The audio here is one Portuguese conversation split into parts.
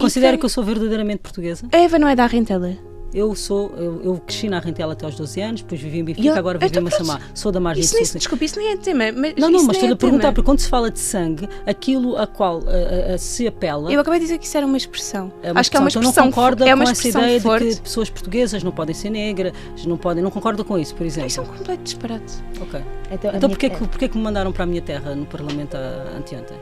Considero que eu sou verdadeiramente portuguesa? A Eva não é da Rentela? Eu cresci na Rentela até aos 12 anos, depois vivi em Benfica, agora vivo em Massamá. Sou da margem sul. Desculpe, isso nem é tema. Mas estou-lhe a perguntar, porque quando se fala de sangue, aquilo a qual se apela... Eu acabei de dizer que isso era uma expressão. Acho que é uma expressão. Então não concorda com essa ideia de que pessoas portuguesas não podem ser negras, não concorda com isso, por exemplo? Isso é um completo disparate. Ok. Então porquê que me mandaram para a minha terra no Parlamento anteontem?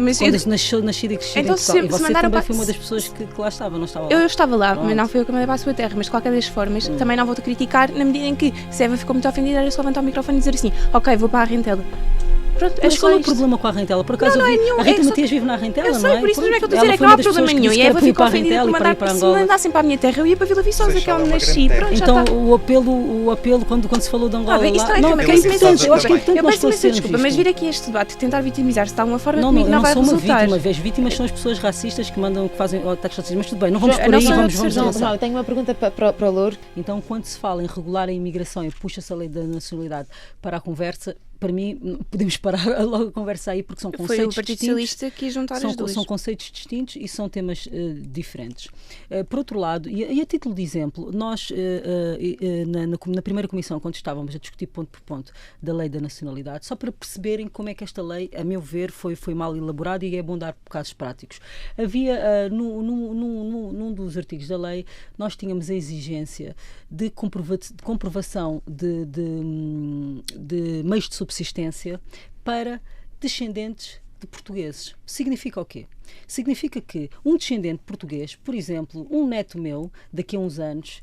Mas Quando nasci e cresci então, em Portugal. E você também para... foi uma das pessoas que lá estava, não estava lá? Eu estava lá, mas não foi eu que mandei para a sua terra. Mas de qualquer das formas, também não vou-te criticar na medida em que se a Eva ficou muito ofendida, era só levantar o microfone e dizer assim: ok, vou para a Rentela. Pronto, mas qual é o problema com a Rentela? Por acaso não é nenhum, a Rita Matias vive na Rentela, não é? Eu sei, por isso mesmo é que eu estou a dizer, é que não não há problema nenhum. E a Eva ficou ofendida por mandar, se me mandassem para a minha terra, eu ia para Vila Viçosa, que é onde nasci. Pronto, então o apelo quando se falou de Angola isso lá... Não, eu peço imensa desculpa, mas vir aqui este debate tentar vitimizar-se de alguma forma comigo não vai resultar. Não, eu não sou uma vítima. As vítimas são as pessoas racistas que fazem ataques racistas. Mas tudo bem, não vamos por aí, vamos avançar. Eu tenho uma pergunta para o Louro. Então, quando se fala em regular a imigração e puxa-se a lei da nacionalidade para a conversa, para mim, podemos parar logo a conversa aí, porque são conceitos distintos. Foi o Partido Socialista que juntar as duas. São conceitos distintos e são temas diferentes. Por outro lado, e a título de exemplo, nós, na primeira comissão, quando estávamos a discutir ponto por ponto da lei da nacionalidade, só para perceberem como é que esta lei, a meu ver, foi mal elaborada, e é bom dar casos práticos. Havia, num dos artigos da lei, nós tínhamos a exigência de comprovação de meios de subsistência para descendentes de portugueses. Significa o quê? Significa que um descendente português, por exemplo, um neto meu, daqui a uns anos,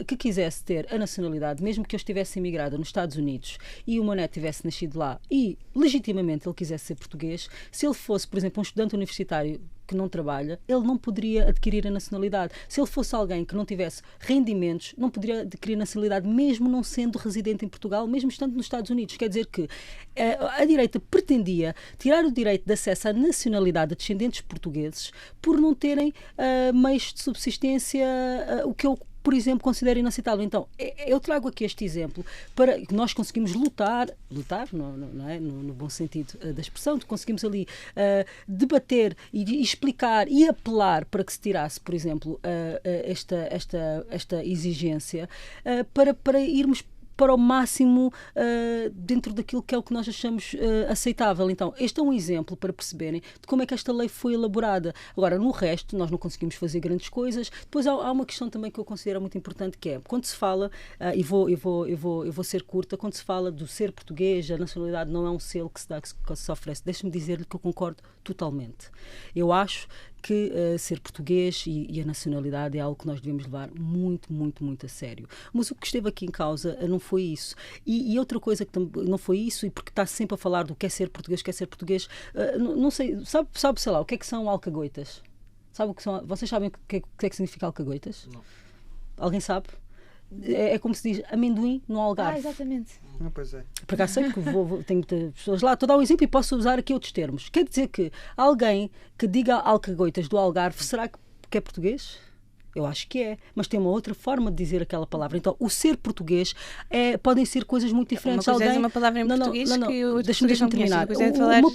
que quisesse ter a nacionalidade, mesmo que eu estivesse imigrada nos Estados Unidos e o meu neto tivesse nascido lá e, legitimamente, ele quisesse ser português, se ele fosse, por exemplo, um estudante universitário que não trabalha, ele não poderia adquirir a nacionalidade. Se ele fosse alguém que não tivesse rendimentos, não poderia adquirir a nacionalidade, mesmo não sendo residente em Portugal, mesmo estando nos Estados Unidos. Quer dizer que a direita pretendia tirar o direito de acesso à nacionalidade a descendentes portugueses por não terem meios de subsistência, o que eu, por exemplo, considero inaceitável. Então, eu trago aqui este exemplo para que nós conseguimos lutar não é? No bom sentido da expressão, conseguimos ali debater e explicar e apelar para que se tirasse, por exemplo, esta exigência para irmos para o máximo dentro daquilo que é o que nós achamos aceitável. Então, este é um exemplo para perceberem de como é que esta lei foi elaborada. Agora, no resto, nós não conseguimos fazer grandes coisas. Depois há uma questão também que eu considero muito importante, que é, quando se fala, e vou ser curta, quando se fala do ser português, a nacionalidade não é um selo que se oferece. Deixe-me dizer-lhe que eu concordo totalmente. Eu acho que ser português e a nacionalidade é algo que nós devemos levar muito, muito, muito a sério. Mas o que esteve aqui em causa não foi isso. E outra coisa que não foi isso, e porque está sempre a falar do que é ser português, não sei, sabe, sei lá, o que é que são alcagoitas? Sabe o que são? Vocês sabem o que é que significa alcagoitas? Não. Alguém sabe? É como se diz amendoim no Algarve. Exatamente. Pois é. Por acaso sei que tenho muitas pessoas lá. Estou a dar um exemplo e posso usar aqui outros termos. Quer dizer que alguém que diga alcagoitas do Algarve, será que é português? Eu acho que é, mas tem uma outra forma de dizer aquela palavra. Então, o ser português podem ser coisas muito diferentes. Uma coisa é uma palavra em português que deixa-me terminar. Uma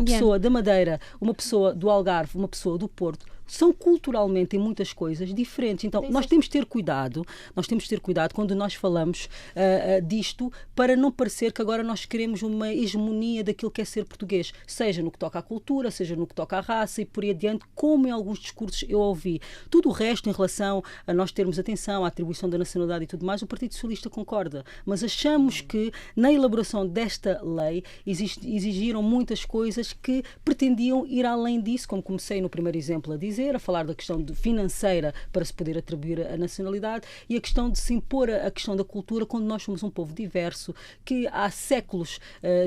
pessoa da Madeira, uma pessoa do Algarve, uma pessoa do Porto, são culturalmente em muitas coisas diferentes. Então, nós temos de ter cuidado quando nós falamos disto, para não parecer que agora nós queremos uma hegemonia daquilo que é ser português, seja no que toca à cultura, seja no que toca à raça e por aí adiante, como em alguns discursos eu ouvi. Tudo o resto, em relação a nós termos atenção à atribuição da nacionalidade e tudo mais, o Partido Socialista concorda. Mas achamos que, na elaboração desta lei, exigiram muitas coisas que pretendiam ir além disso, como comecei no primeiro exemplo a dizer, a falar da questão financeira para se poder atribuir a nacionalidade, e a questão de se impor a questão da cultura, quando nós somos um povo diverso, que há séculos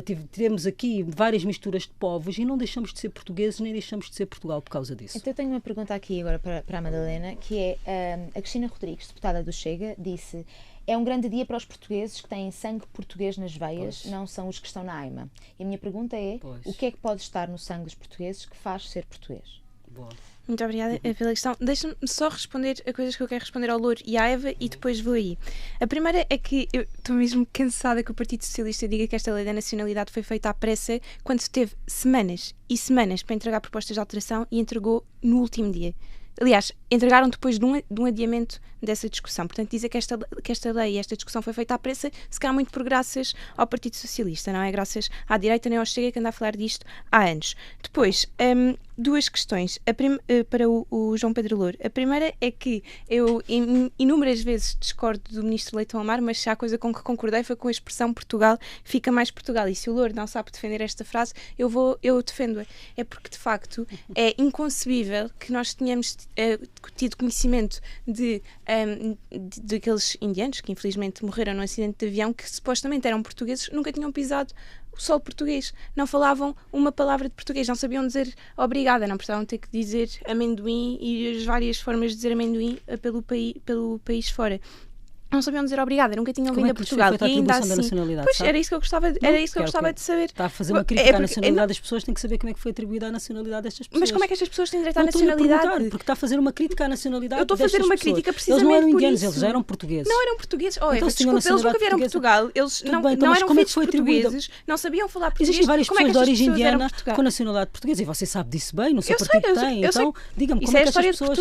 tivemos aqui várias misturas de povos e não deixamos de ser portugueses, nem deixamos de ser Portugal por causa disso. Então eu tenho uma pergunta aqui agora para a Madalena, que é, a Cristina Rodrigues, deputada do Chega, disse: é um grande dia para os portugueses que têm sangue português nas veias, não são os que estão na AIMA. E a minha pergunta é, o que é que pode estar no sangue dos portugueses que faz ser português? Boa. Muito obrigada pela questão. Deixa-me só responder a coisas que eu quero responder ao Louro e à Eva e depois vou aí. A primeira é que eu estou mesmo cansada que o Partido Socialista diga que esta lei da nacionalidade foi feita à pressa quando se teve semanas e semanas para entregar propostas de alteração e entregou no último dia. Aliás, entregaram depois de um adiamento dessa discussão. Portanto, dizer que esta lei e esta discussão foi feita à pressa, se calhar muito por graças ao Partido Socialista, não é graças à direita nem ao Chega que anda a falar disto há anos. Depois, duas questões para o João Pedro Louro. A primeira é que eu inúmeras vezes discordo do ministro Leitão Amar, mas se há coisa com que concordei foi com a expressão Portugal fica mais Portugal. E se o Louro não sabe defender esta frase, eu defendo-a. É porque, de facto, é inconcebível que nós tenhamos tido conhecimento de aqueles indianos que infelizmente morreram num acidente de avião que supostamente eram portugueses, nunca tinham pisado o solo português, não falavam uma palavra de português, não sabiam dizer obrigada, não precisavam ter que dizer amendoim e as várias formas de dizer amendoim pelo país fora. Não sabiam dizer obrigada, nunca tinham vindo a Portugal. E ainda assim, da nacionalidade, pois, sabe? era isso que eu gostava de saber. Está a fazer uma crítica à nacionalidade das pessoas, tem que saber como é que foi atribuída a nacionalidade destas pessoas. Mas como é que estas pessoas têm direito à não nacionalidade? Porque está a fazer uma crítica à nacionalidade. Eu estou a fazer uma crítica precisamente por isso. Eles não eram por indianos, isso. eles eram portugueses. Não eram portugueses. Então, Desculpa, eles nunca vieram a Portugal. Eles não eram filhos portugueses, não sabiam falar português. Existem várias como é pessoas que de origem indiana com nacionalidade portuguesa e você sabe disso bem, no seu partido tem. Então, diga-me como é que estas pessoas...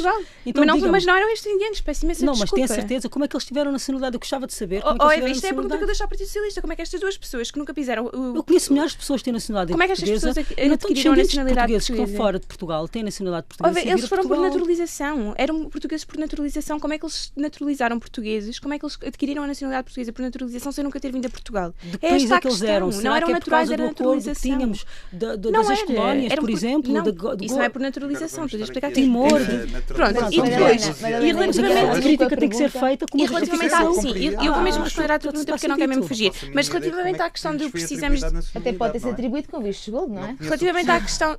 Mas não eram estes indianos, peço imensa desculpa. Não, mas tenho certeza, como é que eles tiveram nacionalidade? Eu gostava de saber como é que eles isto é a pergunta que eu deixo ao Partido Socialista. Como é que estas duas pessoas que nunca pisaram... Eu conheço milhares de pessoas que têm nacionalidade portuguesa. Como é que estas pessoas adquiriram a nacionalidade portuguesa? Que estão fora de Portugal têm nacionalidade portuguesa. Eles foram por naturalização. Eram portugueses por naturalização. Como é que eles naturalizaram portugueses? Como é que eles adquiriram a nacionalidade portuguesa por naturalização sem nunca ter vindo a Portugal? De que país é que eles eram? Não eram naturais, era naturalização. Tínhamos das ex-colónias, por exemplo. Isso não é por naturalização. Estou a explicar aqui. Timor. Pronto, e depois... E relativamente... A crítica tem que ser feita como uma justificação. Eu vou mesmo responder à tua pergunta porque eu não quero mesmo fugir. Mas relativamente à questão de precisamos... Até pode ter sido atribuído com visto de gold, não é? Relativamente à questão...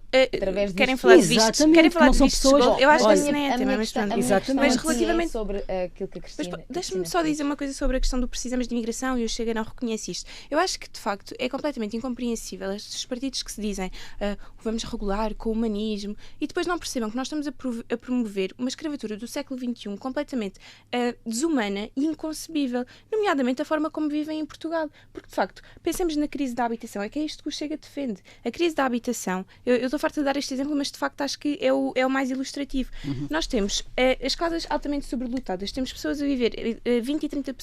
Querem falar de vistos? Querem falar de vistos de gold? Eu acho que assim nem é tema, mas pronto. Mas relativamente sobre aquilo que a Cristina... Deixa-me só dizer uma coisa sobre a questão do precisamos de imigração e o Chega não reconhece isto. Eu acho que, de facto, é completamente incompreensível estes partidos que se dizem vamos regular com o humanismo e depois não percebam que nós estamos a promover uma escravatura do século XXI completamente desumana e inconcebível, nomeadamente a forma como vivem em Portugal. Porque, de facto, pensemos na crise da habitação, é que é isto que o Chega defende. A crise da habitação, eu estou farta de dar este exemplo, mas de facto acho que é o mais ilustrativo. Nós temos as casas altamente sobrelotadas, temos pessoas a viver, 20 e 30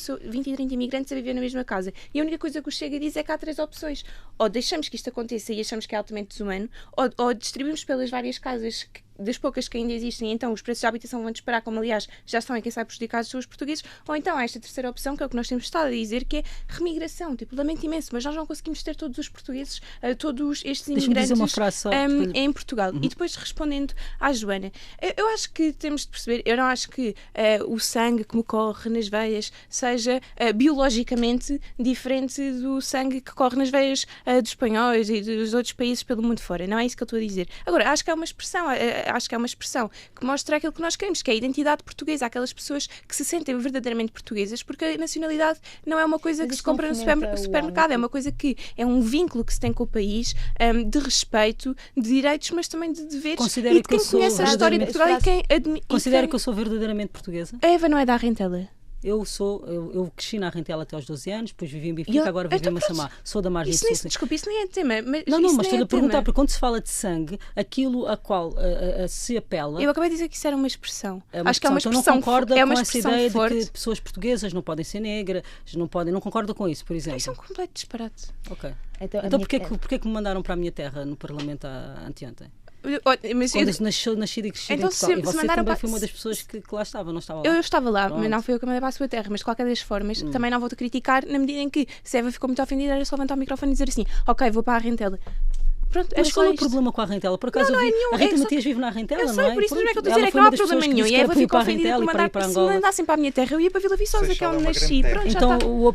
imigrantes a viver na mesma casa, e a única coisa que o Chega diz é que há três opções. Ou deixamos que isto aconteça e achamos que é altamente desumano, ou distribuímos pelas várias casas das poucas que ainda existem, então os preços da habitação vão disparar, como aliás já estão e quem sabe prejudicados são os portugueses, ou então há esta terceira opção, que é o que nós temos estado a dizer, que é remigração. Tipo, lamento imenso, mas nós não conseguimos ter todos os portugueses, todos estes imigrantes em Portugal. E depois respondendo à Joana, eu acho que temos de perceber, eu não acho que o sangue que me corre nas veias seja biologicamente diferente do sangue que corre nas veias dos espanhóis e dos outros países pelo mundo fora, não é isso que eu estou a dizer. Agora, acho que é uma expressão que mostra aquilo que nós queremos, que é a identidade portuguesa, aquelas pessoas que se sentem verdadeiramente portuguesas, porque a nacionalidade não é uma coisa que se compra no supermercado, é uma coisa que é um vínculo que se tem com o país, de respeito, de direitos, mas também de deveres, e de quem conhece a história de Portugal e quem admira. Considera que eu sou verdadeiramente portuguesa? A Eva não é da Rentela? Eu cresci na Rentela até aos 12 anos, depois vivi em Benfica, agora vivo em Massamá. Sou da margem sul. Desculpe, isso nem é tema. Mas não, mas estou-lhe a perguntar, porque quando se fala de sangue, aquilo a qual se apela... Eu acabei de dizer que isso era uma expressão. Acho que é uma expressão. Então não concorda com essa ideia de que pessoas portuguesas não podem ser negras, não concorda com isso, por exemplo? Isso é um completo disparate. Ok. Então porquê que me mandaram para a minha terra no Parlamento anteontem? Quando nasci e cresci então, em Portugal. E você também foi uma se... das pessoas que lá estava, não estava lá? Eu estava lá, mas não foi eu que mandei para a sua terra. Mas de qualquer das formas, também não vou te criticar na medida em que, se a Eva ficou muito ofendida, era só levantar o microfone e dizer assim: ok, vou para a Rentela. Pronto, mas qual é o problema com a Rentela? Por acaso a Rita Matias vive na Rentela, não é? Eu sei, por isso mesmo é que eu estou a dizer, é que não há problema nenhum. E a Eva ficou ofendida por mandar, se me mandassem para a minha terra, eu ia para Vila Viçosa, que é onde nasci. Então o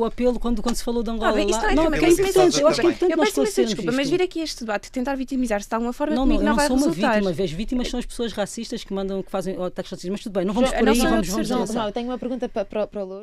apelo quando se falou de Angola lá... Não, é importante, eu acho que é importante nós esclarecermos isto. Mas vir aqui a este debate, tentar vitimizar-se de alguma forma, não vai resultar. Eu não sou uma vítima, as vítimas são as pessoas racistas que fazem ataques racistas, mas tudo bem, não vamos por aí, vamos Eu tenho uma pergunta para o Louro.